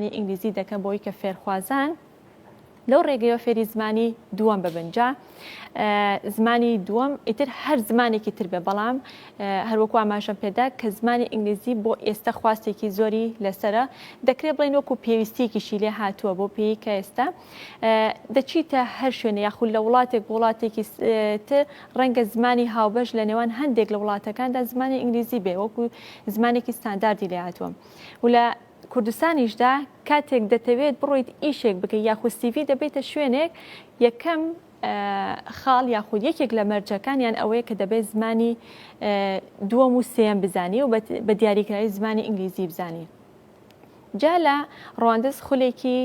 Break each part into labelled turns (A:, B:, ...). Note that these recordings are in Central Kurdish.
A: ئینگلیزی دەکەم بۆی کە فێرخوازان لەو ڕێگەیەوە فێری زمانی دووەم ببنجە زمانی دووەم ئیتر هەر زمانێکی تر بێ بەڵام هەروەکو ئاماژەم پێدا کە زمانی ئینگلیزی بۆ ئێستا خواستێکی زۆری لەسرە دەکرێت بڵێن وەکو پێویستیەکیشی لێ هاتووە بۆ پێی کە ئێستا دەچیتە هەر شوێنە یاخود لە وڵاتێک وڵاتێکی تر ڕەنگە زمانی هاوبەش لە نێوان هەندێک لە وڵاتەکاندا زمانی ئینگلیزی بێ وەکو زمانێکی ستانداردی لێ هاتووە و لە کوردستانیشدا کاتێک دەتەوێت بڕۆیت ئیشێک بکەیت یاخود سیڤی دەبێتە شوێنێک یەکەم خاڵ یاخود یەکێک لە مەرجەکانیان ئەوەیە کە دەبێت زمانی دووەم و سێم بزانی و بە دیاریکراوی زمانی ئینگلیزی بزانی. جا لە ڕەواندز خولێکی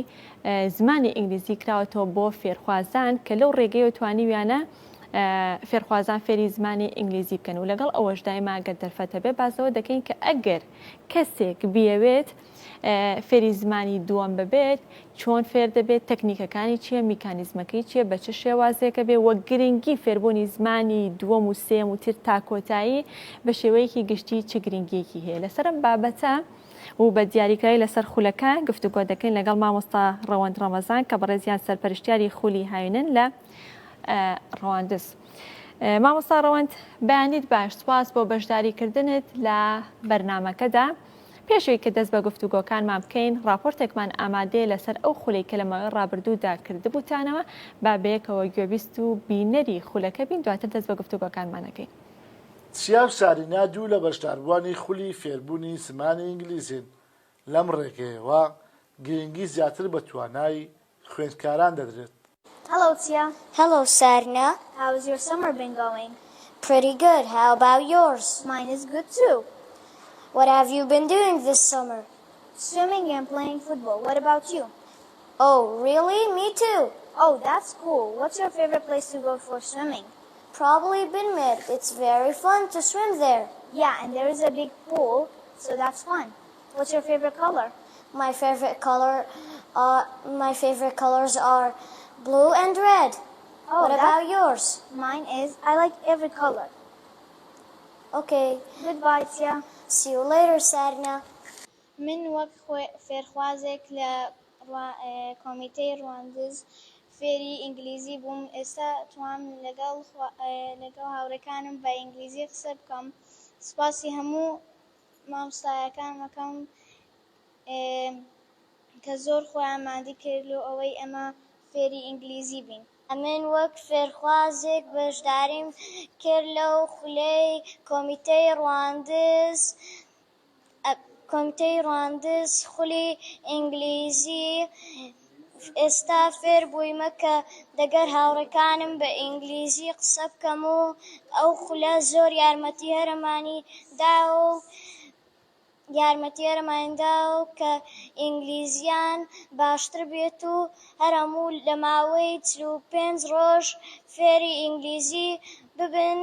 A: زمانی ئینگلیزی کراوەتەوە بۆ فێرخوازان کە لەو ڕێگەیەوە توانیویانە فێرخوازان فێری زمانی ئینگلیزی بکەن و لەگەڵ ئەوەش دایما ئەگەر دەرفەتە بێ بازەوە دەکەین کە ئەگەر کەسێک بیەوێت فێری زمانی دووەم ببێت چۆن فێر دەبێت تەکنیکەکانی چییە میکانیزمەکەی چییە بە چه شێوازێکە بێ وە گرنگی فێربوونی زمانی دووەم و سێم و تر تا کۆتایی بە شێوەیەکی گشتی چ گرنگیەکی هەیە لەسەرم بابەتە و بە دیاریکراوی لەسەر خولەکە گفتوگۆ دەکەین لەگەڵ مامۆستا ڕەوەند ڕەمەزان کە بەڕێزیان سەرپەرشتیاری خولی هاوینن لە ڕەواندز. مامۆستا ڕەوەند بەیانیت باش سپاس بۆ بەشداریکردنت لە بەرنامەکەدا. پێشەوەی کە دەست بە گفتوگۆکانمان بکەین راپۆرتێکمان ئامادەیە لەسەر ئەو خولەی کە لە ماوەی ڕابردوودا کردبووتانەوە با بەیەکەوە گوێبیست و بینەری خولەکە بین دواتر دەست بە گفتوگۆکانمانەکەین.
B: چیا و سارینا دوو لە بەشداربووانی خولی فێربوونی زمانی ئینگلیزین لەم ڕێگەیەوە گرنگی زیاتر بە توانای خوێندکاران دەدرێت.
C: Hello, Tia.
D: Hello, Sarna.
C: How's your summer been going?
D: Pretty good. How about yours?
C: Mine is good too.
D: What have you been doing this summer?
C: Swimming and playing football. What about you?
D: Oh, really? Me too.
C: Oh, that's cool. What's your favorite place to go for swimming?
D: Probably Binmid. It's very fun to swim there.
C: Yeah, and there is a big pool, so that's fun. What's your favorite color?
D: My favorite colors are blue and red.
C: Oh,
D: what about yours?
C: Mine is I like every color.
D: Okay.
C: Goodbye, Tia.
D: See you later, Sarna.
C: من وەک فێرخوازێک لە کۆمیتەی ڕەواندز فێری ئینگلیزی بووم ئێستا توانم لەگەڵ هاوڕێکانم بە ئینگلیزی قسە بکەم. سپاسی هەموو مامۆستایەکان مەکەم کە زۆر خۆیان مادی کرد و ئەوەی ئەمە فێری ئینگلیزی بین.
D: من وەک فێرخوازێک بەشداریم کرد لەو خولەی کۆمیتەی ڕەواندز خولی ئینگلیزی ئێستا فێر بوویمە کە دەگەر هاوڕێکانم بە ئینگلیزی قسە بکەم و ئەو خولە زۆر یارمەتیەرەماندا و کە ئینگلیزیان باشتر بێت و هەر هەموو لە ماوەی 45 ڕۆژ فێری ئینگلیزی ببن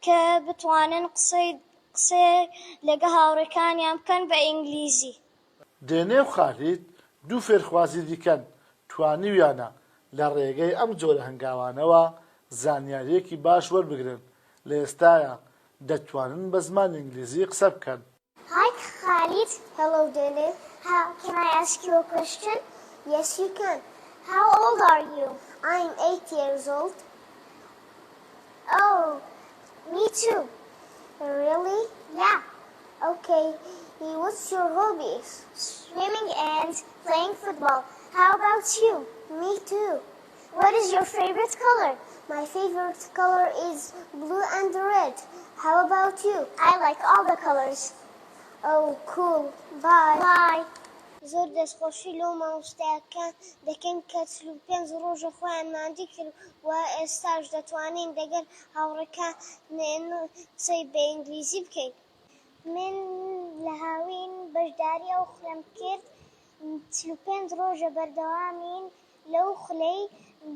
D: کە بتوانن قسە لەگە هاوڕێکانیان بکەن بە ئینگلیزی.
B: دێنێ و خالید دوو فێرخوازی دیکەن توانیویانە لە ڕێگەی ئەم جۆرە هەنگاوانەوە زانیاریەکی باش وەربگرن لە ئێستاە دەتوانن بە زمانی ئینگلیزی قسە بکەن.
D: Hi, Khalid. Hello, Dene. Can I ask you a question? Yes, you can. How old are you? I'm 8 years old. Oh, me too. Really? Yeah. Okay. What's your hobbies? Swimming and playing football. How about you? Me too. What is your favorite color? My favorite color is blue and red. How about you? I like all the colors. Oh, cool. Bye. Bye. زۆر دەستخۆشی لەو مامۆستایەکان دەکەن کە 45 ڕۆژە خۆیان ماندی کرد و ئێستاش دەتوانین دەگەر هاوڕێکان قسەی بە ئینگلیزی بکەین. من لە هاوین بەشداری ئەو خولەم کرد 45 ڕۆژە بەردەوامین لەو خولەی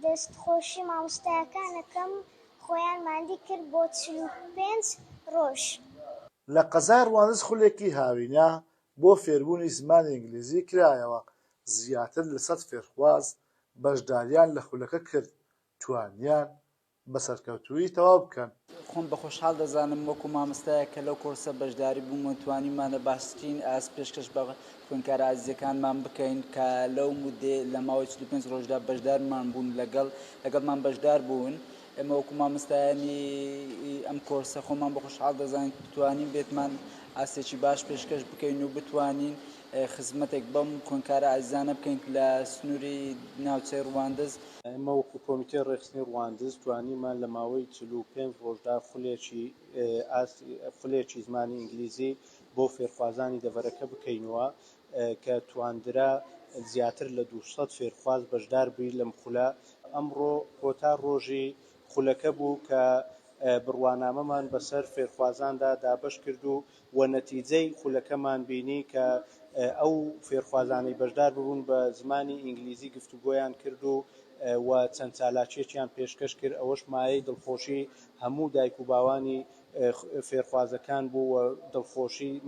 D: دەستخۆشی مامۆستایەکانەکەم خۆیان ماندی کرد بۆ 45 ڕۆژ.
B: لە قەزای ڕەواندز خولێکی هاوینە بۆ فێربوونی زمانی ئینگلیزی کرایەوە زیاتر لە 100 فێرخواز بەشداریان لە خولەکە کرد توانیان بەسەرکەوتووی تەواو بکەن.
E: خۆم بە خۆشحاڵ دەزانم وەکو مامۆستایە کە لەو کۆرسە بەشداری بوومە توانیمانە باشترین ئاس پێشکەش بە خوێندکارە ئازیزەکانمان بکەین کە لەو مودێ لە ماوەی 45 ڕۆژدا بەشدارمان بوون لەگەڵمان بەشدار بوون. ئێمە وەکو مامۆستایانی ئەم کۆرسە خۆمان بە خۆشحاڵ دەزانین توانین بێتمان ئاسێکی باش پێشکەش بکەین و بتوانین خزمەتێک بەم خوێندکارە ئازیزانە بکەین لە سنووری ناوچەی ڕواندز.
F: ئێمە وەکو کۆمیتێ ڕێخستنی ڕواندز توانیمان لە ماوەی 45 ڕۆژدا خولێکی زمانی ئینگلیزی بۆ فێرخوازانی دەڤەرەکە بکەینەوە کە تواندرا زیاتر لە 200 فێرخواز بەشدار بووی لەم خولە. ئەمڕۆ کۆتا ڕۆژی خولەکە بوو کە بڕوانامەمان بەسەر فێرخوازاندا دابش کرد و نەتیجەی خولەکەمان بینی کە ئەو فێرخوازانی بەشدار بوون بە زمانی ئینگلیزی گفتوگۆیان کرد و چەند چالاکیەکیان پێشکەش کرد. ئەوەش مایەی دڵخۆشی هەموو دایک و باوانی فێرخوازەکان بوو و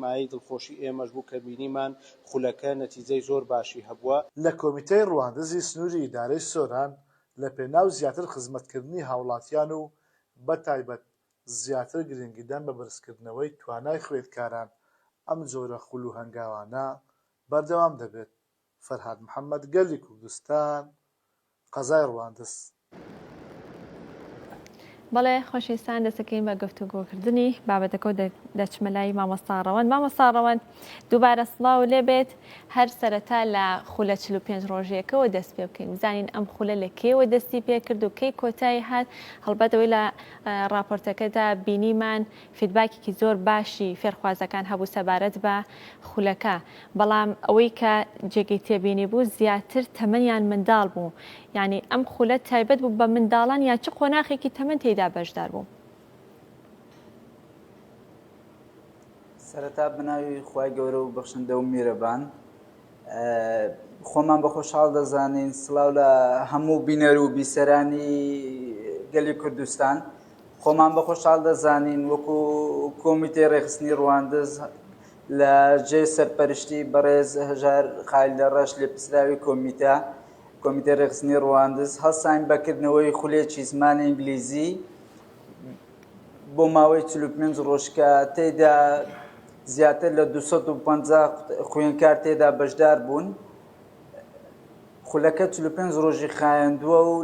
F: مایەی دڵخۆشی ئێمەش بوو کە بینیمان خولەکە نەتیجەی زۆر باشی هەبووە.
B: لە کۆمیتەی ڕواندزی سنووری ئیدارەی سۆران لە پێناو زیاتر خزمەتکردنی هاوڵاتیان و بە تایبەت زیاتر گرنگیدان بە بەرزکردنەوەی توانای خوێندکاران ئەم جۆرە خول و هەنگاوانە بەردەوام دەبێت. فەرهاد محەممەد، گەلی کوردستان، قەزای ڕواندز.
A: بەڵێ خۆشەویستان دەسەکەین بە گفتوگۆکردنی بابەتەکە دەچمە لای مامۆستا ڕەوەند. مامۆستا ڕەوەند دووبارە سڵاو لێبێت. هەر سەرەتا لە خولە 45 ڕۆژیەکەەوە دەست پێ بکەین، بزانین ئەم خولە لە کێوە دەستی پێ کرد و کەی کۆتایی هات. هەڵبەتەوەی لە راپۆرتەکەدا بینیمان فیدباکێکی زۆر باشی فێرخوازەکان هەبوو سەبارەت بە خولەکە، بەڵام ئەوەی کە جێگەی تێبینی بوو زیاتر تەمەنیان منداڵ بوو. یعنی ئەم خولە تایبەت بوو بە منداڵان یا چ قۆناغێکی تەمەن تێدا بەشدار بوو؟
E: سەرەتا بناوی خوای گەورە و بەخشندە و میرەبان، خۆمان بە خۆشحاڵ دەزانین. سڵاو لە هەموو بینەر و بیسەرانی گەلی کوردستان. خۆمان بە خۆشحاڵ دەزانین وەکو کۆمیتێ ڕێخستنی ڕواندز لە جێ سەرپەرشتی بەڕێز هەژار خالیلە ڕەش لێپرسراوی کۆمیتێ ڕێخستنی ڕواندز هەڵساین بەکردنەوەی خولێکی زمانی ئینگلیزی بۆ ماوەی 45 ڕۆژ کە تێیدا زیاتر لە 250 خوێندکار تێدا بەشدار بوون. خولەکە 45 ڕۆژی خایەندووە و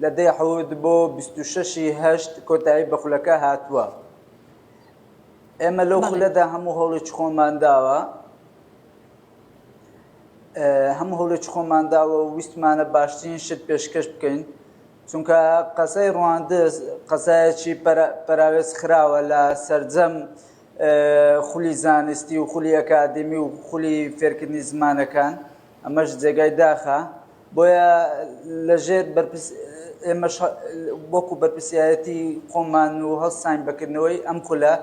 E: لە 10 بۆ 26/8 کۆتایی بە خولەکە هاتووە. ئێمە لەو خولەدا هەموو هەوڵێکی خۆمان داوە و ویستمانە باشترین شت پێشکەش بکەین، چونکە قەزای ڕواندز قەزایەکی پەراوێز خراوە لە سەرجەم خولی زانستی و خولی ئەکادمی و خولی فێرکردنی زمانەکان. ئەمەش جێگای داخە، بۆیە لەژێر ئێمە وەکو بەرپرسیایەتی خۆمان و هەڵساین بەکردنەوەی ئەم خولە،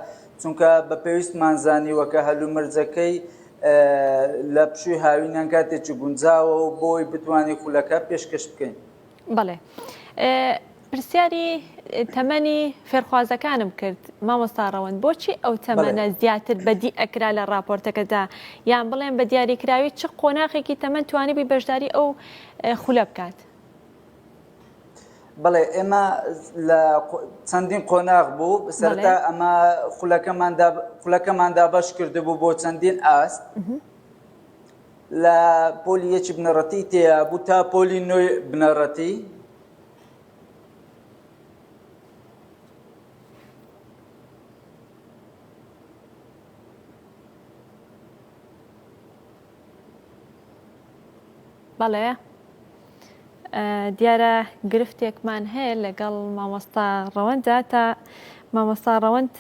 E: چونکە بە پێویستمان زانیوە کە هەلومەرجەکەی لە پشووی هاوینان کاتێکی گونجاوە و بۆی بتوانین خولەکە پێشکەش بکەین.
A: بەڵێ پرسیاری تەمەنی فێرخوازەکانم کرد مامۆستا ڕەوەند، بۆچی ئەو تەمەنە زیاتر بەدی ئەکرا لە راپۆرتەکەدا، یان بڵێن بە دیاریکراوی چ قۆناغێکی تەمەن توانیبی بەشداری ئەو خولە بکات؟
E: بەڵێ ئێمە لە چەندین قۆناغ بوو. سەرەتا ئەمە خولەکەماندا بەش کردبوو بۆ چەندین ئاست. لە پۆلی 1 بنەڕەتی تێیا بوو تا پۆلی 9 بنەڕەتی.
A: بەڵێ دیارە گرفتێکمان هەیە لەگەڵ مامۆستا ڕەوەندە تا مامۆستا ڕەوەند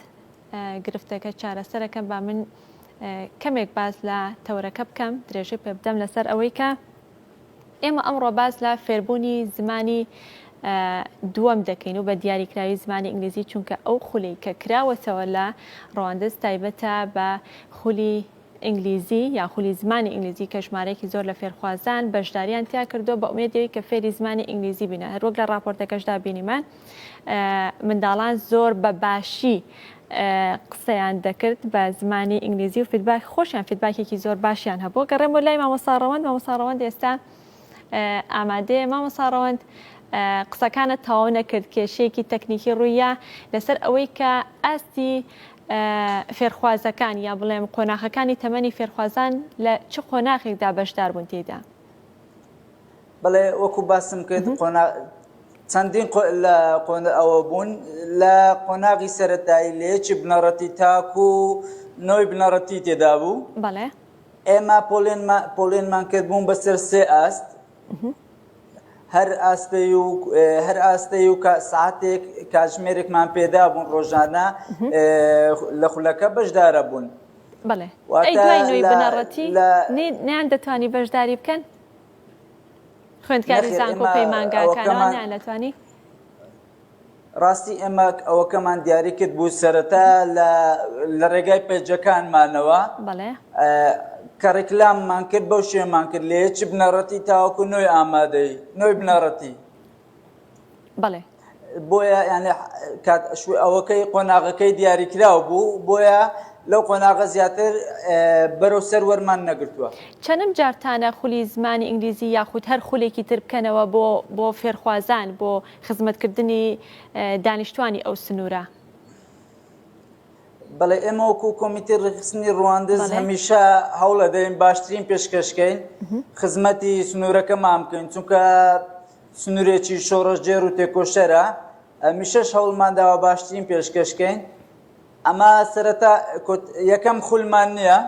A: گرفتەکە چارەسەرەکەم با من کەمێک باز لە تەورەکە بکەم، درێژەی پێ بدەم لەسەر ئەوەی کە ئێمە ئەمڕۆ باز لە فێربوونی زمانی دووەم دەکەین و بە دیاریکراوی زمانی ئینگلیزی، چونکە ئەو خولەی کە کراوەتەوە لە ڕەواندز تایبەتە بە خولی ئینگلیزی یا خولی زمانی ئینگلیزی کە ژمارەیەکی زۆر لە فێرخوازان بەشداریان تیا کردو بە ئومێدەوەی کە فێری زمانی ئینگلیزی بینە. هەروەک لە راپۆرتەکەشدا بینیمان منداڵان زۆر بە باشی قسەیان دەکرد بە زمانی ئینگلیزی و فیدباک خۆشیان فیدباکێکی زۆر باشیان هەبوو. گەڕێم بۆ لای مامۆستا ڕەوەند. مامۆستا ڕەوەند ئێستا ئامادەیە. مامۆستا ڕەوەند قسەکانت تەواو نەکرد کێشەیەکی تەکنیکی ڕوویە لەسەر ئەوەی کە ئاستی فێرخوازەکان یا بڵێم قۆناغەکانی تەمەنی فێرخوازان لە چ قۆناغێکدا بەشدار بوون تێدا؟
E: بەڵێ وەکو باسم کرد چەندین ئەوە بوون لە قۆناغی سەرەتایی لێکی بنەڕەتی تاکو و نەوەی بنەڕەتی تێدا بوو.
A: بەڵێ
E: ئێمە پۆلێنمان کرد بوون بەسەر 3 ئاست هەر ئاستەی و ساعتێک کاتژمێرێکمان پێدا بوون ڕۆژانە لە خولەکە بەشدارە بوون.
A: بەڵێ ئەی دوای نوێی بنەڕەتی نیان دەتوانی بەشداری بکەن؟ خوێندکاری زانکۆ پەیمانگاکانەوە نیان دەتوانی؟
E: ڕاستی ئێمە ئەوەکەمان دیاری کرد بوو سەرەتا لە ڕێگای پێجەکانمانەوە کە ڕێکلاممان کرد بەو شێمان کرد لە هیچ بنەڕەتی تاوەکو نوێی ئامادەی نوێی بنەڕەتی.
A: بەڵێ
E: بۆیە یانێ ئەوەکەی قۆناغەکەی دیاریکراوە بوو بۆیە لەو قۆناغە زیاتر بەرەو سەر وەرمان نەگرتووە.
A: چەندم جارتانە خولی زمانی ئینگلیزی یاخود هەر خولێکی تر بکەنەوە بۆ فێرخوازان بۆ خزمەتکردنی دانیشتوانی ئەو سنوورە؟
E: بەڵێ ئێمە وەکو کۆمیتێ ڕێکخستنی ڕواندز هەمیشە هەوڵە دەین باشترین پێشکەشکەین خزمەتی سنوورەکەمان بکەین چونکە سنوورێکی شۆڕەژێر و تێکۆشەرە هەمیشەش هەوڵمان داوە باشترین پێشکەشکەین. ئەمە سەرەتا یەکەم خولمان نییە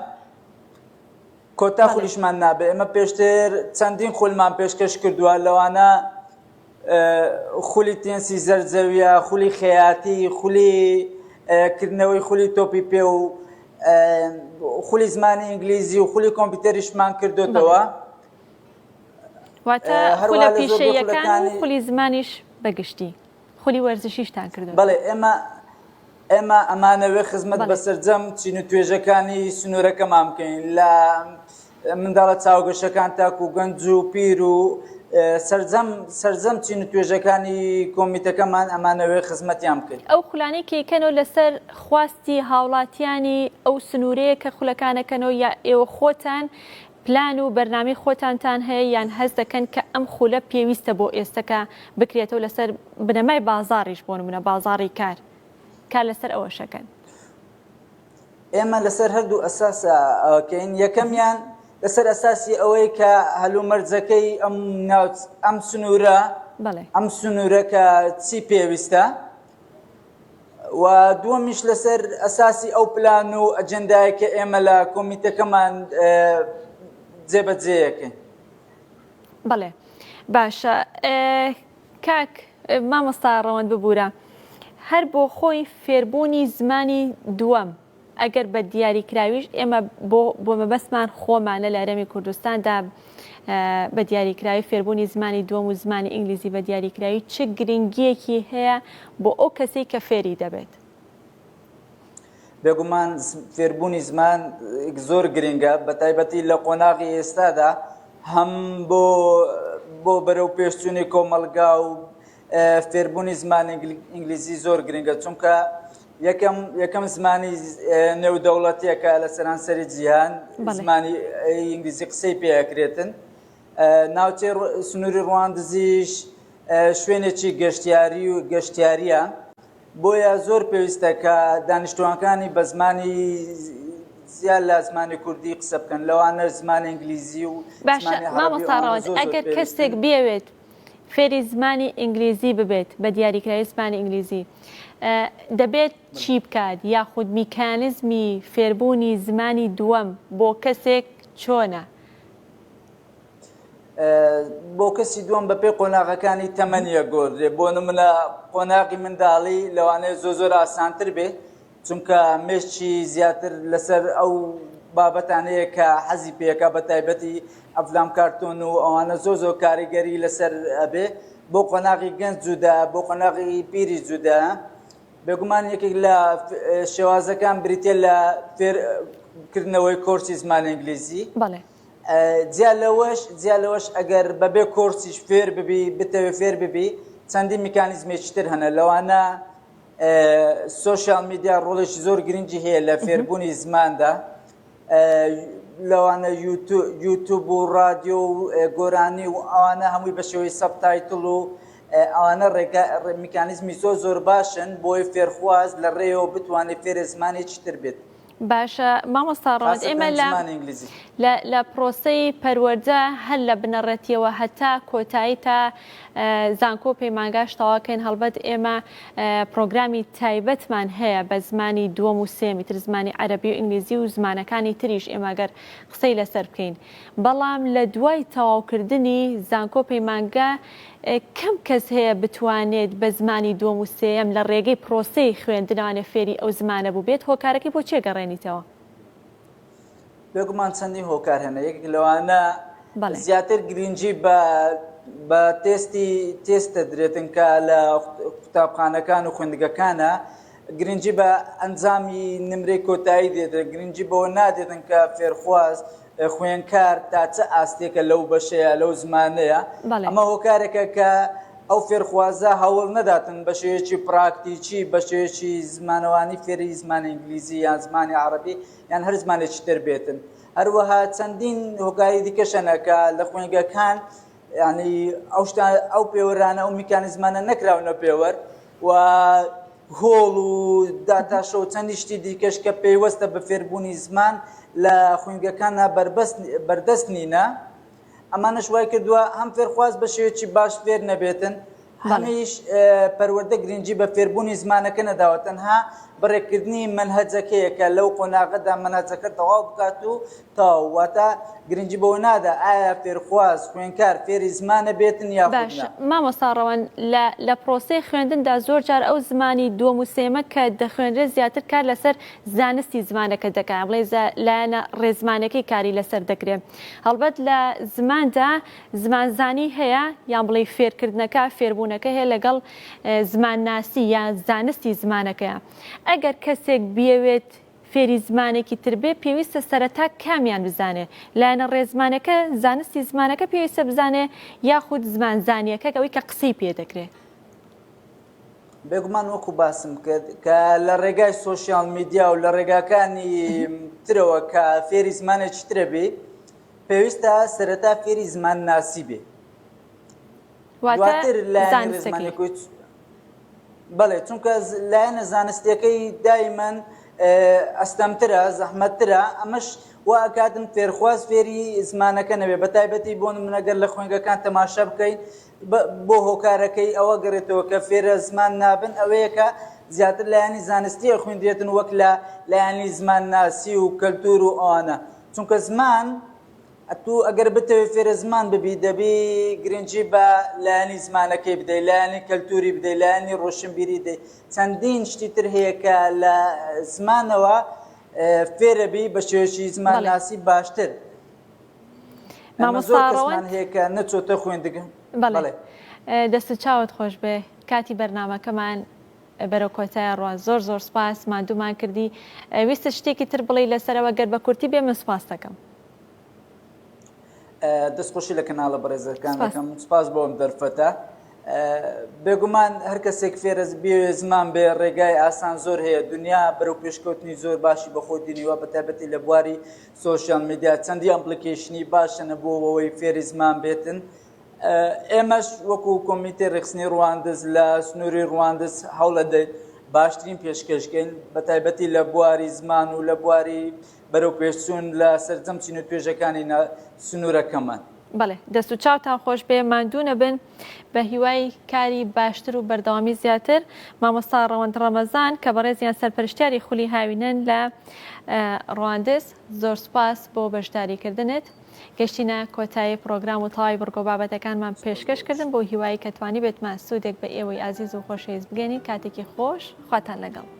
E: کۆتا خولیشمان نابێ ئێمە پێشتر چەندین خولمان پێشکەش کردووە لەوانە خولی تێنسی زەرزەویە خولی خەیاتی خولی کردنەوەی خولی تۆپی پێ و خولی زمانی ئینگلیزی و خولی کۆمپیوتەریشمان کردوتەوە.
A: واتە خولە پیشەیەکان و خولی زمانیش بەگشتی خولی وەرزشیشتان کردو؟
E: بەڵێ ئێمە ئەمانەوێ خزمەت بەسەرجەم چین و توێژەکانی سنوورەکەمان بکەین لە منداڵە چاوگەشەکان تاکو و گەنج و پیر و سەرجەم چین و توێژەکانی کۆمیتەکەمان ئەمانەوێ خزمەتیان بکەین.
A: ئەو خولانەی کێکەنەوە لەسەر خواستی هاوڵاتیانی ئەو سنوورەیە کە خولەکانەکەنەوە یا ئێوە خۆتان پلان و بەرنامەی خۆتانتان هەیە یان هەست دەکەن کە ئەم خولە پێویستە بۆ ئێستەکە بکرێتەوە لەسەر بنەمای بازاڕیش بۆ نمونە بازاڕی کار لەسەر ئەوە شەکەن؟
E: ئێمە لەسەر هەردوو ئەساسە ئەوکەین. یەکەمیان لەسەر ئەساسی ئەوەی کە هەلومەرجەکەی ئەم سنوورە ئەم سنوورەکە چی پێویستە و دووەمیش لەسەر ئەساسی ئەو پلان و ئەجەندایە کە ئێمە لە کۆمیتەکەمان جێبەجێیەکەین.
A: بەڵێ باشە کاک مامۆستا ڕەوەند ببوورە هەر بۆ خۆی فێربوونی زمانی دووەم ئەگەر بە دیاریکراویش ئێمە بۆ مەبەستمان خۆمانە لە هەرێمی کوردستاندا بە دیاریکراوی فێربوونی زمانی دووەم و زمانی ئینگلیزی بە دیاریکراوی چ گرنگیەکی هەیە بۆ ئەو کەسەی کە فێری دەبێت؟
E: بێگومان فێربوونی زمان زۆر گرنگە بە تایبەتی لە قۆناغی ئێستادا هەم بۆ بەرەو پێشچوونی کۆمەلگا و فێربوونی زمانی ئینگلیزی زۆر گرنگە چونکە یەکەم زمانی نێودەوڵەتیەکە لە سەرانسەری جیهان زمانی ئینگلیزی قسەی پێەکرێتن. ناوچەی سنووری ڕواندزیش شوێنێکی گەشتیاریە بۆیە زۆر پێویستە کە دانیشتوانەکانی بە زمانی زیاد لە زمانی کوردی قسە بکەن لەوانە زمانی ئینگلیزی و
A: مامۆستاڕەوەند ئەگەر کەسێک بێوێت فێری زمانی ئینگلیزی ببێت بە دیاریکراوی زمانی ئینگلیزی دەبێت چی بکات یاخود میکانیزمی فێربوونی زمانی دووەم بۆ کەسێک چۆنە؟
E: بۆ کەسی دووەم بەپێ قۆناغەکانی تەمەنیە گۆڕێ بۆ نمونە قۆناغی منداڵی لەوانەیە زۆر ئاسانتر بێ چونکە مێشتی زیاتر لەسەر ئەو بابەتانەیە کە حەزی پێەکە بە تایبەتی ئەفلام کارتۆن و ئەوانە زۆر کاریگەری لەسەر ئەبێ بۆ قۆناغی گەنج جودا بۆ قۆناغی پیری جودا. بێگومان یەکێک لە شێوازەکان بریتە لە فێرکردنەوەی کۆرسی زمانی ئینگلیزی. جیا لەوەش ئەگەر بەبێ کۆرسیش فێر ببی بتەوێ فێر ببی چەندی میکانیزمێکی تر هەنە لەوانە سۆشیال میدیا ڕۆڵێکی زۆر گرنگی هەیە لە فێربوونی زماندا لەوانە یوتیوب و رادیۆ و گۆرانی و ئەوانە هەمووی بە شێوەی سەبتایتڵ و ئەوانە میکانیزمی زۆر باشن بۆی فێرخواز لە ڕێەوە بتوانێت فێرە زمانێکی تر بێت.
A: باشە مامۆستا ڕەوەند ئێمە لە پرۆسەی پەروەردە هەر لە بنەڕەتیەوە هەتا کۆتایی تا زانکۆ پەیمانگاش تەواوکەین هەڵبەت ئێمە پرۆگرامی تایبەتمان هەیە بە زمانی دووەم و سێمی تر زمانی عەرەبی و ئینگلیزی و زمانەکانی تریش ئێمەگەر قسەی لەسەر بکەین بەڵام لە دوای تەواوکردنی زانکۆ پەیمانگا کەم کەس هەیە بتوانێت بە زمانی دووەم و سێم لە ڕێگەی پرۆسەی خوێندنوانە فێری ئەو زمانە بوو بێت هۆکارەکەی بۆ چێگەڕێنیتەوە؟
E: بێگومان چەندی هۆکار هەنە یەک لەوانە زیاتر گرنگی بە تێستە درێتن کە لە قوتابخانەکان و خوێندگەکانە گرنگی بە ئەنجامی نمرەی کۆتایی دێتە گرنگی بەوە نادێتن کە فێرخواز خوێنکار تا چه ئاستێکە لەو بەشەیە لەو زمانەیە ئەمە هۆکارێکە کە ئەو فێرخوازە هەوڵ نەداتن بە شێوەیەکی پراکتیکی بە شێوەیەکی زمانەوانی فێری زمانی ئینگلیزی یان زمانی عەرەبی یان هەر زمانێکی تر بێتن. هەروەها چەندین هۆکاری دیکەشەنە کە لە خوێنگەکان ینی ئەو پێوەرانە ئەو میکانیزمانە نەکراونە پێوەەر و هۆڵ و داتاشە و چەندی شتی دیکەش کە پێیوەستە بە فێربوونی زمان لە خوێنگەکانە بەردەست نینە. ئەمانەش وای کردووە هەم فێرخواز بە شێوەیەکی باش فێر نەبێتن هەمیش پەروەردە گرنگی بە فێربوونی زمانەکە نەداوە تەنها بڕێکردنی منهەجەکەیە کە لەو قۆناغەدا منهەجەکە تەواو بکات و تاواتە گرنگی بەوە نادا ئایا فێرخواز خوێنکار فێری زمانە بێتن یا
A: باش مامۆستا ڕەوەند لە پرۆسەی خوێندندا زۆر جار ئەو زمانی دووەم و سێمە کە دەخوێنرێت زیاتر کار لەسەر زانستی زمانەکە دەکات بڵێ لایەنە ڕێزمانەکەی کاری لەسەر دەکرێت هەڵبەت لە زماندا زمانزانی هەیە یان بڵێ فێرکردنەکە فێربوونەکە هەیە لەگەڵ زمانناسی یان زانستی زمانەکەیە. ئەگەر کەسێک بیەوێت فێری زمانێکی تر بێ پێویستە سەرەتا کامیان بزانێ لایەنە ڕێزمانەکە زانستی زمانەکە پێویستە بزانێ یاخود زمانزانیەکە ئەوەی کە قسەی پێ دەکرێت.
E: بێگومان وەکو باسم کرد کە لە ڕێگای سۆشیال میدیا و لە ڕێگاکانی ترەوە کە فێری زمانێکی ترە بێ پێویستە سەرەتا فێری زمان ناسی بێ دواتر لایەنە ڕێزمانەکەی بەڵێ چونکە لایەنە زانستیەکەی دایمەن ئەستەمترە زەحمەتترە ئەمەش وا ئەکاتن فێرخواز فێری زمانەکە نەبێ بە تایبەتی بۆ منەگەر لە خوێنگەکان تەماشا بکەین بۆ هۆکارەکەی ئەوە گەڕێتەوە کە فێرە زمان نابن ئەوەیەکە زیاتر لایەنی زانستیە خوێندرێتن وەک لە لایەنی زمان ناسی و کەلتور و ئەوانە چونکە زمان ئەتوو ئەگەر بتەوێت فێرە زمان ببی دەبی گرنگی بە لایەنی زمانەکەی بدەیت لایەنی کەلتوری بدەیت لایەنی ڕۆشنبیری دەیت چەندین شتی تر هەیە کە لە زمانەوە فێرەبی بە شێوەیەکی زمان ناسی باشتر زۆر کەسمان هەیە کە نەچۆتە خوێندگە.
A: بەڵێ دەست چاوت خۆش بێ کاتی بەرنامەکەمان بەرەو کۆتایە ڕوا زۆر زۆر سپاس مادوومان کردی ویستە شتێکی تر بڵێ لەسەرەوە گەر بە کورتی بێ من سپاس دەکەم.
E: دەستخۆشی لە کەناڵە بەڕێزەکانەکەم سپاس بۆم دەرفەتە بێگومان هەر کەسێک فێرز بێ زمان بێ ڕێگای ئاسان زۆر هەیە دنیا بەرەو پێشکەوتنی زۆر باشی بەخۆ دینیوە بە تایبەتی لە بواری سۆشیال میدیا چەندی ئەمپلیکیشنی باشەنە بۆ ئەوەی فێری زمان بێتن. ئێمەش وەکو کۆمیتێ ڕێکخستنی ڕواندز لە سنووری ڕواندز هەوڵە دەیت باشترین پێشکەشکەین بە تایبەتی لە بواری زمان و لە بواری بەرەو پێشچوون لە سەرجەم چین و توێژەکانی سنوورەکەمان.
A: بەڵێ دەست و چاوتان خۆش بێ ماندوو نەبن بە هیوای کاری باشتر و بەردەوامی زیاتر. مامۆستا ڕەوەند ڕەمەزان کە بەڕێزیان سەرپەرشتیاری خولی هاوینەن لە ڕواندز زۆر سپاس بۆ بەشداریکردنت گەشتینە کۆتایی پرۆگرام و تەواوی بڕگۆ بابەتەکانمان پێشکەش کردن بۆ هیوایی کە توانی بێتمان سوودێک بە ئێوەی ئازیز و خۆشەویست بگەێنین کاتێکی خۆش خواتان لەگەڵ.